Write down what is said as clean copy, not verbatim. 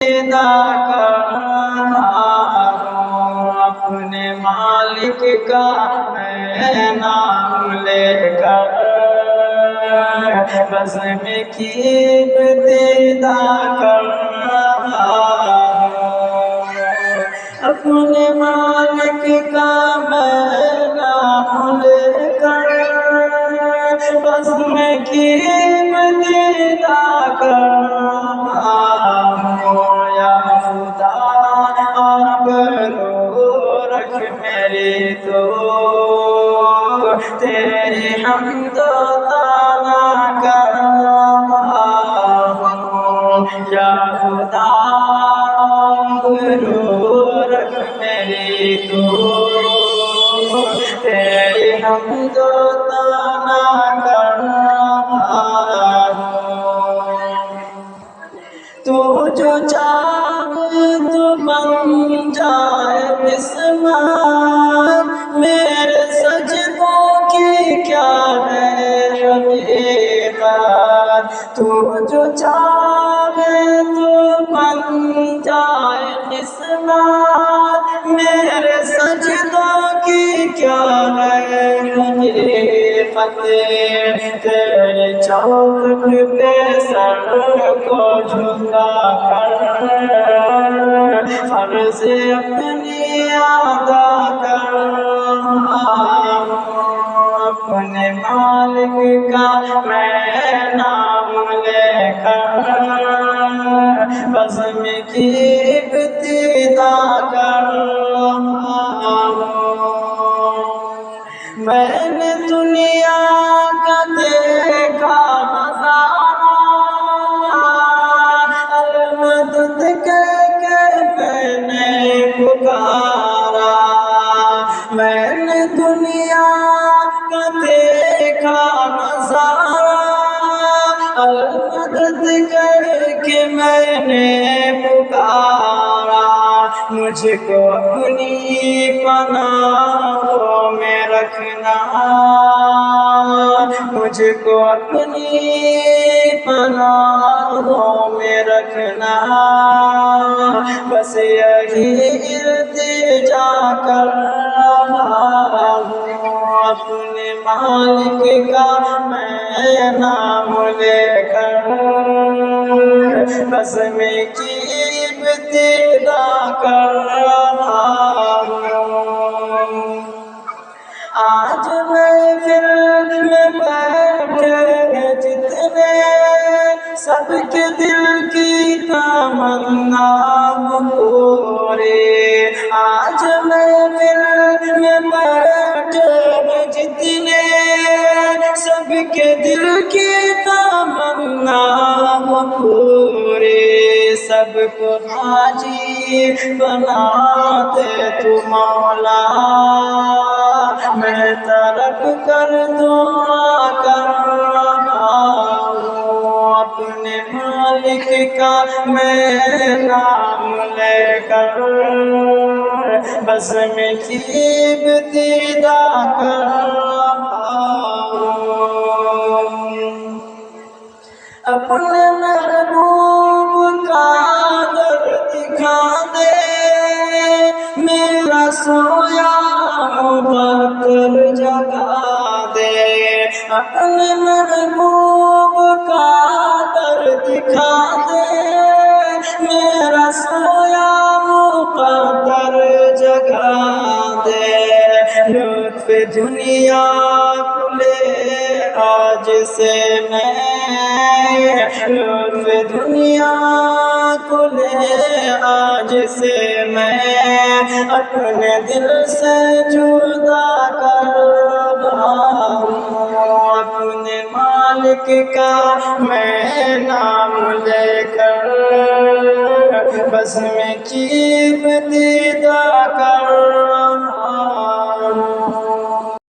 پیدا کرنا ہوں اپنے مالک کا میں نام لے کر بزم کی ابتدا کرنا ہوں اپنے مالک کا میں نام لے کر بزم کی ابتدا کرنا یا خدا آبرو رکھ میری تو تیری حمد و ثنا کرنا یا خدا آبرو رکھ میری تو تیری حمد و ثنا کرنا تو جو چاہے تو بن جائے بسمات میرے سجدوں کی کیا ہے حقیقت تو جو چاہے تو بن جائے بسمات میرے سجدوں کی کیا ہے حقیقت تیرے چوک پہ سر کو جھکا کر فرض اپنی ادا کرنا اپنے مالک کا میں نام لے کر بزم کی ابتدا کرنا میں نے دنیا کا دیکھا نظارہ المدد کہہ کے میں نے پکارا میں نے دنیا کا دیکھا نظارہ المدد کہہ کے میں نے پکارا مجھ کو اپنی پناہوں میں رکھنا مجھ کو اپنی پناہوں میں رکھنا بس یہی التجا کر رہا ہوں اپنے مالک کا میں نام لے کر بزم کی ابتدا کر رہا ہوں آج محفل میں بیٹھے جتنے سب کے دل کی تمنا پورے آج محفل میں بیٹھے جتنے سب کے دل کی تمنا پورے سب کو حاجی بنا دے تو مولا میں طلب کر دعا کر رہا ہوں اپنے مالک کا میں نام لے کر بزم کی ابتدا کر رہا ہوں اپنے محبوب کا در دکھا دے میرا سویا بکر جگا دے اپنے محبوب کا در دکھا دے میرا سویا مقدر جگا دے لطف دنیا کھلے آج سے میں لطف دنیا کھلے آج سے میں اپنے دل سے جدا کر رہا ہوں اپنے مالک کا میں نام لے کر بزم کی ابتدا کر رہا